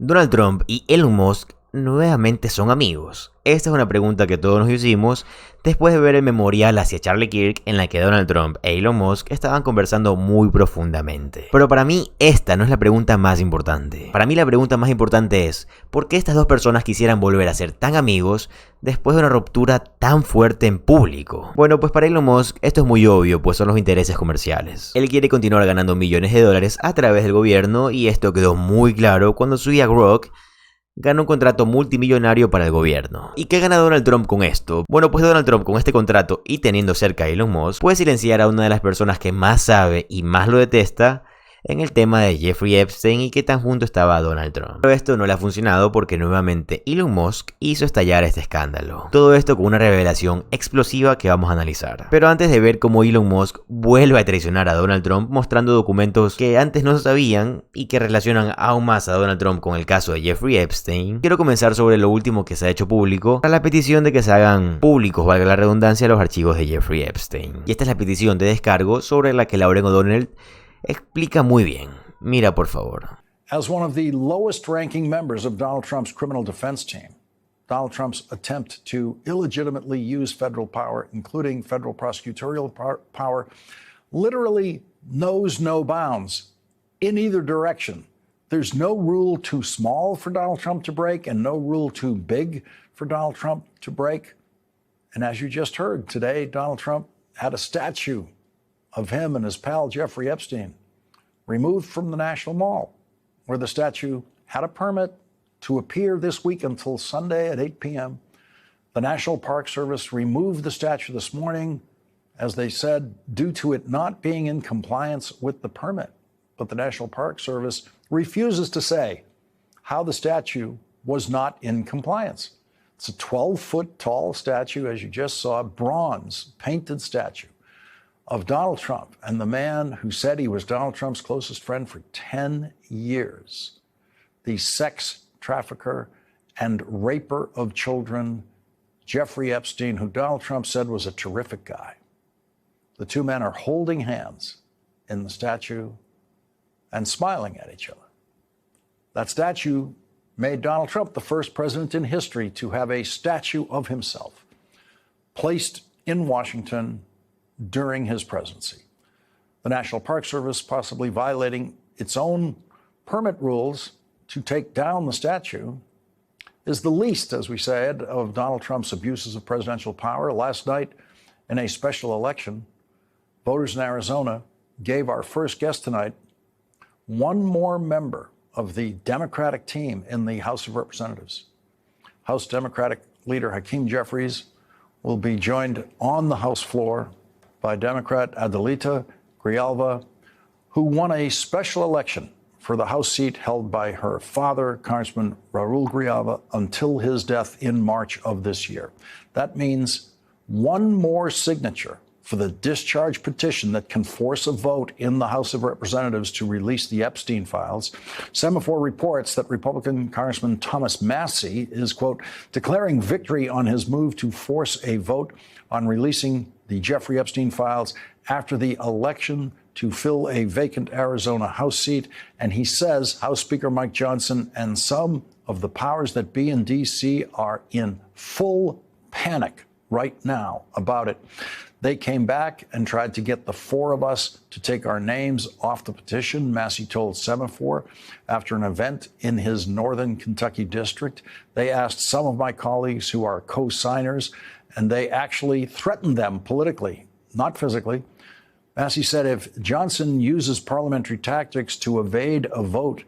Donald Trump y Elon Musk nuevamente son amigos. Esta es una pregunta que todos nos hicimos después de ver el memorial hacia Charlie Kirk en la que Donald Trump e Elon Musk estaban conversando muy profundamente. Pero para mí esta no es la pregunta más importante. Para mí la pregunta más importante es ¿por qué estas dos personas quisieran volver a ser tan amigos después de una ruptura tan fuerte en público? Bueno, pues para Elon Musk esto es muy obvio, pues son los intereses comerciales. Él quiere continuar ganando millones de dólares a través del gobierno y esto quedó muy claro cuando su hija Grok gana un contrato multimillonario para el gobierno. ¿Y qué gana Donald Trump con esto? Bueno, pues Donald Trump con este contrato y teniendo cerca a Elon Musk puede silenciar a una de las personas que más sabe y más lo detesta en el tema de Jeffrey Epstein y qué tan junto estaba Donald Trump. Pero esto no le ha funcionado porque nuevamente Elon Musk hizo estallar este escándalo. Todo esto con una revelación explosiva que vamos a analizar. Pero antes de ver cómo Elon Musk vuelve a traicionar a Donald Trump mostrando documentos que antes no se sabían y que relacionan aún más a Donald Trump con el caso de Jeffrey Epstein, quiero comenzar sobre lo último que se ha hecho público a la petición de que se hagan públicos, valga la redundancia, los archivos de Jeffrey Epstein. Y esta es la petición de descargo sobre la que Lauren O'Donnell explica muy bien. Mira, por favor. As one of the lowest ranking members of Donald Trump's criminal defense team, Donald Trump's attempt to illegitimately use federal power, including federal prosecutorial power, literally knows no bounds in either direction. There's no rule too small for Donald Trump to break and no rule too big for Donald Trump to break. And as you just heard today, Donald Trump had a statue of him and his pal Jeffrey Epstein removed from the National Mall, where the statue had a permit to appear this week until Sunday at 8 p.m. The National Park Service removed the statue this morning, as they said, due to it not being in compliance with the permit. But the National Park Service refuses to say how the statue was not in compliance. It's a 12-foot tall statue, as you just saw, bronze painted statue of Donald Trump and the man who said he was Donald Trump's closest friend for 10 years, the sex trafficker and raper of children, Jeffrey Epstein, who Donald Trump said was a terrific guy. The two men are holding hands in the statue and smiling at each other. That statue made Donald Trump the first president in history to have a statue of himself placed in Washington during his presidency. The National Park Service possibly violating its own permit rules to take down the statue is the least, as we said, of Donald Trump's abuses of presidential power. Last night, in a special election, voters in Arizona gave our first guest tonight one more member of the Democratic team in the House of Representatives. House Democratic leader Hakeem Jeffries will be joined on the House floor by Democrat Adelita Grijalva, who won a special election for the House seat held by her father, Congressman Raul Grijalva, until his death in March of this year. That means one more signature for the discharge petition that can force a vote in the House of Representatives to release the Epstein files. Semaphore reports that Republican Congressman Thomas Massie is, quote, declaring victory on his move to force a vote on releasing the Jeffrey Epstein files after the election to fill a vacant Arizona House seat. And he says House Speaker Mike Johnson and some of the powers that be in D.C. are in full panic right now about it. They came back and tried to get the four of us to take our names off the petition, Massie told Semaphore after an event in his northern Kentucky district. They asked some of my colleagues who are co-signers, and they actually threatened them politically, not physically. Massie said if Johnson uses parliamentary tactics to evade a vote,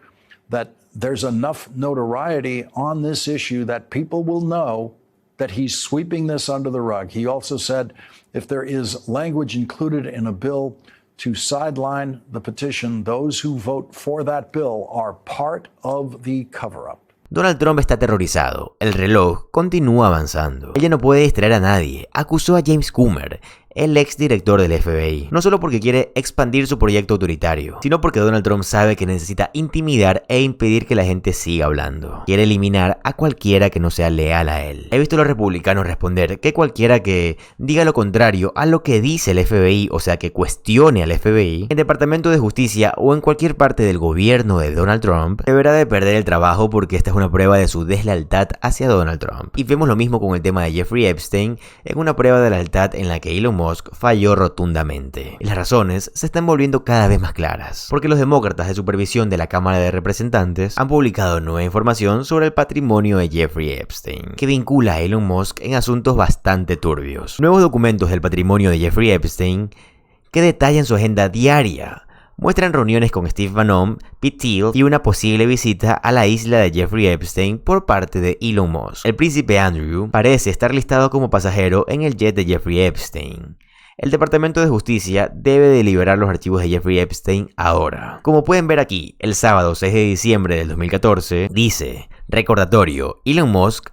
that there's enough notoriety on this issue that people will know that he's sweeping this under the rug. He also said if there is language included in a bill to sideline the petition, those who vote for that bill are part of the cover-up. Donald Trump está aterrorizado. El reloj continúa avanzando. Ella no puede distraer a nadie. Acusó a James Comer, el exdirector del FBI. No solo porque quiere expandir su proyecto autoritario, sino porque Donald Trump sabe que necesita intimidar e impedir que la gente siga hablando. Quiere eliminar a cualquiera que no sea leal a él. He visto a los republicanos responder que cualquiera que diga lo contrario a lo que dice el FBI, o sea que cuestione al FBI, en el Departamento de Justicia o en cualquier parte del gobierno de Donald Trump, deberá de perder el trabajo porque esta es una prueba de su deslealtad hacia Donald Trump. Y vemos lo mismo con el tema de Jeffrey Epstein, en una prueba de lealtad en la que Elon Musk falló rotundamente. Y las razones se están volviendo cada vez más claras, porque los demócratas de supervisión de la Cámara de Representantes han publicado nueva información sobre el patrimonio de Jeffrey Epstein, que vincula a Elon Musk en asuntos bastante turbios. Nuevos documentos del patrimonio de Jeffrey Epstein que detallan su agenda diaria, muestran reuniones con Steve Bannon, Pete Thiel y una posible visita a la isla de Jeffrey Epstein por parte de Elon Musk. El príncipe Andrew parece estar listado como pasajero en el jet de Jeffrey Epstein. El Departamento de Justicia debe de liberar los archivos de Jeffrey Epstein ahora. Como pueden ver aquí, el sábado 6 de diciembre del 2014, dice, recordatorio, Elon Musk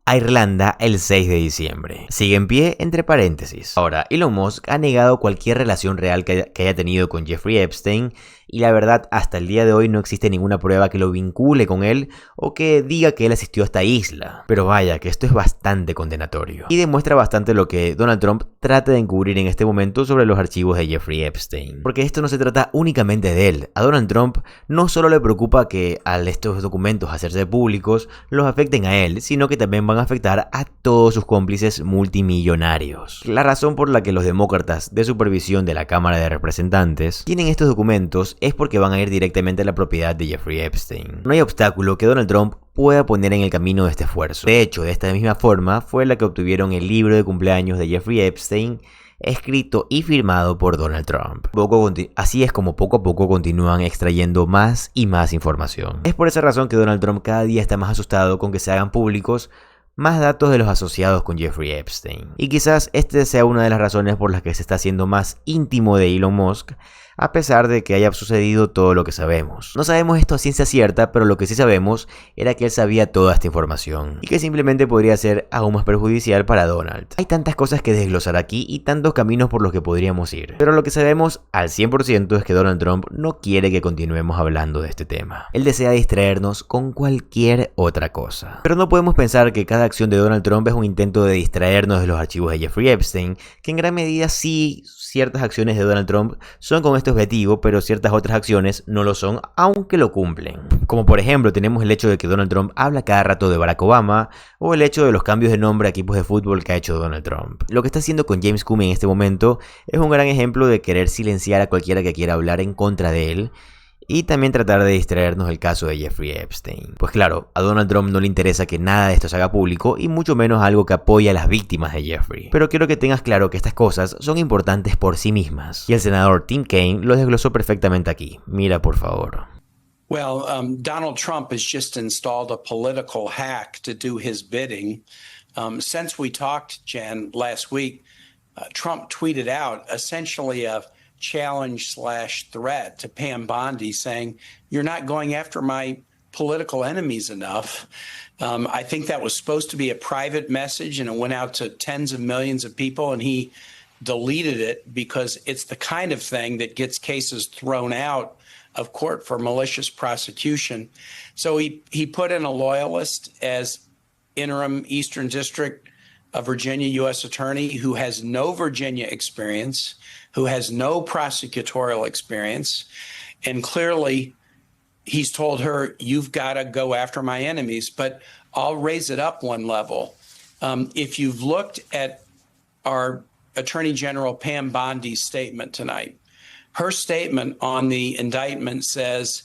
a Irlanda el 6 de diciembre. Sigue en pie entre paréntesis. Ahora, Elon Musk ha negado cualquier relación real que haya tenido con Jeffrey Epstein y la verdad hasta el día de hoy no existe ninguna prueba que lo vincule con él o que diga que él asistió a esta isla. Pero vaya, que esto es bastante condenatorio y demuestra bastante lo que Donald Trump trata de encubrir en este momento sobre los archivos de Jeffrey Epstein. Porque esto no se trata únicamente de él. A Donald Trump no solo le preocupa que al estos documentos hacerse públicos los afecten a él, sino que también van a afectar a todos sus cómplices multimillonarios. La razón por la que los demócratas de supervisión de la Cámara de Representantes tienen estos documentos es porque van a ir directamente a la propiedad de Jeffrey Epstein. No hay obstáculo que Donald Trump pueda poner en el camino de este esfuerzo. De hecho, de esta misma forma fue la que obtuvieron el libro de cumpleaños de Jeffrey Epstein, escrito y firmado por Donald Trump. Así es como poco a poco continúan extrayendo más y más información. Es por esa razón que Donald Trump cada día está más asustado con que se hagan públicos más datos de los asociados con Jeffrey Epstein. Y quizás esta sea una de las razones por las que se está haciendo más íntimo de Elon Musk, a pesar de que haya sucedido todo lo que sabemos. No sabemos esto a ciencia cierta, pero lo que sí sabemos era que él sabía toda esta información y que simplemente podría ser aún más perjudicial para Donald. Hay tantas cosas que desglosar aquí y tantos caminos por los que podríamos ir, pero lo que sabemos al 100% es que Donald Trump no quiere que continuemos hablando de este tema. Él desea distraernos con cualquier otra cosa. Pero no podemos pensar que cada acción de Donald Trump es un intento de distraernos de los archivos de Jeffrey Epstein, que en gran medida sí, ciertas acciones de Donald Trump son con este objetivo, pero ciertas otras acciones no lo son, aunque lo cumplen. Como por ejemplo tenemos el hecho de que Donald Trump habla cada rato de Barack Obama, o el hecho de los cambios de nombre a equipos de fútbol que ha hecho Donald Trump. Lo que está haciendo con James Comey en este momento es un gran ejemplo de querer silenciar a cualquiera que quiera hablar en contra de él, y también tratar de distraernos del caso de Jeffrey Epstein. Pues claro, a Donald Trump no le interesa que nada de esto se haga público y mucho menos algo que apoye a las víctimas de Jeffrey. Pero quiero que tengas claro que estas cosas son importantes por sí mismas. Y el senador Tim Kaine lo desglosó perfectamente aquí. Mira por favor. Well, Donald Trump has just installed a political hack to do his bidding. Since we talked, Jen, last week, Trump tweeted out essentially a challenge/threat to Pam Bondi saying, you're not going after my political enemies enough. I think that was supposed to be a private message and it went out to tens of millions of people and he deleted it because it's the kind of thing that gets cases thrown out of court for malicious prosecution. So he put in a loyalist as interim Eastern District of Virginia U.S. attorney who has no Virginia experience, who has no prosecutorial experience, and clearly he's told her, you've got to go after my enemies. But I'll raise it up one level. If you've looked at our Attorney General Pam Bondi's statement tonight, her statement on the indictment says,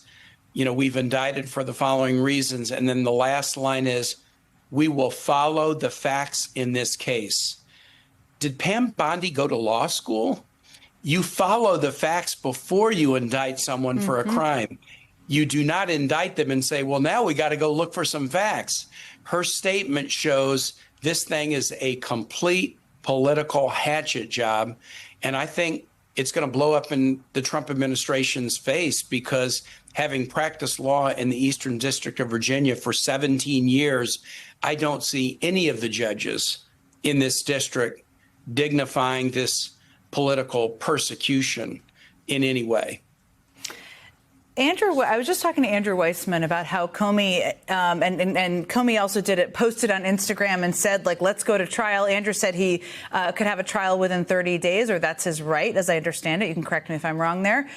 you know, we've indicted for the following reasons. And then the last line is, we will follow the facts in this case. Did Pam Bondi go to law school? You follow the facts before you indict someone for a crime. You do not indict them and say, well, now we got to go look for some facts. Her statement shows this thing is a complete political hatchet job. And I think it's going to blow up in the Trump administration's face because having practiced law in the Eastern District of Virginia for 17 years, I don't see any of the judges in this district dignifying this political persecution in any way. Andrew, I was just talking to Andrew Weissman about how Comey, and Comey also posted on Instagram and said, like, let's go to trial. Andrew said he could have a trial within 30 days, or that's his right, as I understand it. You can correct me if I'm wrong there.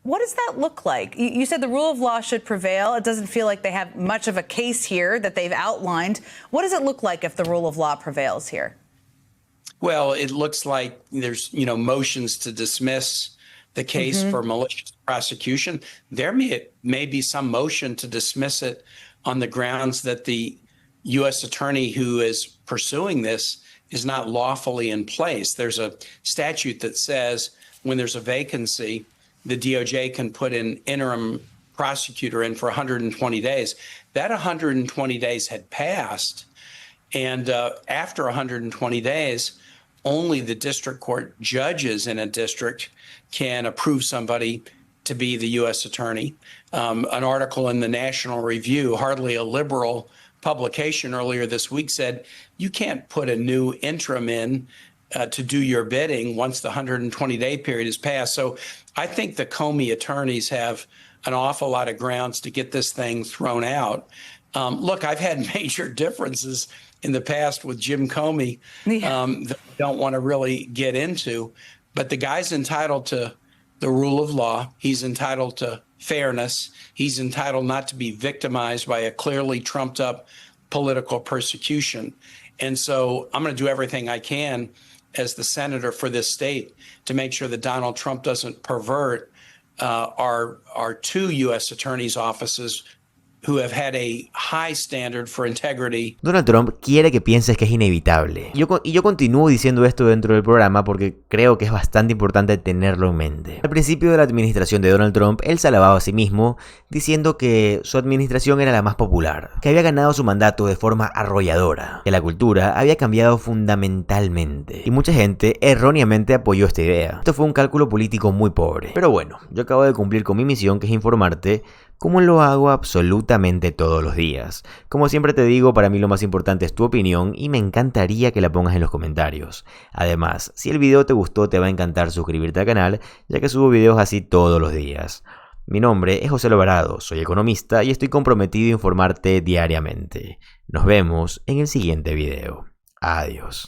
What does that look like? You said the rule of law should prevail. It doesn't feel like they have much of a case here that they've outlined. What does it look like if the rule of law prevails here? Well, it looks like there's, motions to dismiss the case for malicious prosecution. There may be some motion to dismiss it on the grounds that the U.S. attorney who is pursuing this is not lawfully in place. There's a statute that says when there's a vacancy, the DOJ can put an interim prosecutor in for 120 days. That 120 days had passed, and after 120 days, only the district court judges in a district can approve somebody to be the U.S. attorney. An article in the National Review, hardly a liberal publication earlier this week, said you can't put a new interim in to do your bidding once the 120-day period is passed. So I think the Comey attorneys have an awful lot of grounds to get this thing thrown out. Look, I've had major differences in the past with Jim Comey that I don't want to really get into, but the guy's entitled to the rule of law. He's entitled to fairness. He's entitled not to be victimized by a clearly trumped up political persecution. And so I'm going to do everything I can as the senator for this state to make sure that Donald Trump doesn't pervert our two U.S. attorneys' offices who have had a high standard for integrity. Donald Trump quiere que pienses que es inevitable. Y yo continúo diciendo esto dentro del programa porque creo que es bastante importante tenerlo en mente. Al principio de la administración de Donald Trump, él se alababa a sí mismo diciendo que su administración era la más popular, que había ganado su mandato de forma arrolladora, que la cultura había cambiado fundamentalmente. Y mucha gente erróneamente apoyó esta idea. Esto fue un cálculo político muy pobre. Pero bueno, yo acabo de cumplir con mi misión, que es informarte como lo hago absolutamente todos los días. Como siempre te digo, para mí lo más importante es tu opinión y me encantaría que la pongas en los comentarios. Además, si el video te gustó, te va a encantar suscribirte al canal, ya que subo videos así todos los días. Mi nombre es José Alvarado, soy economista y estoy comprometido a informarte diariamente. Nos vemos en el siguiente video. Adiós.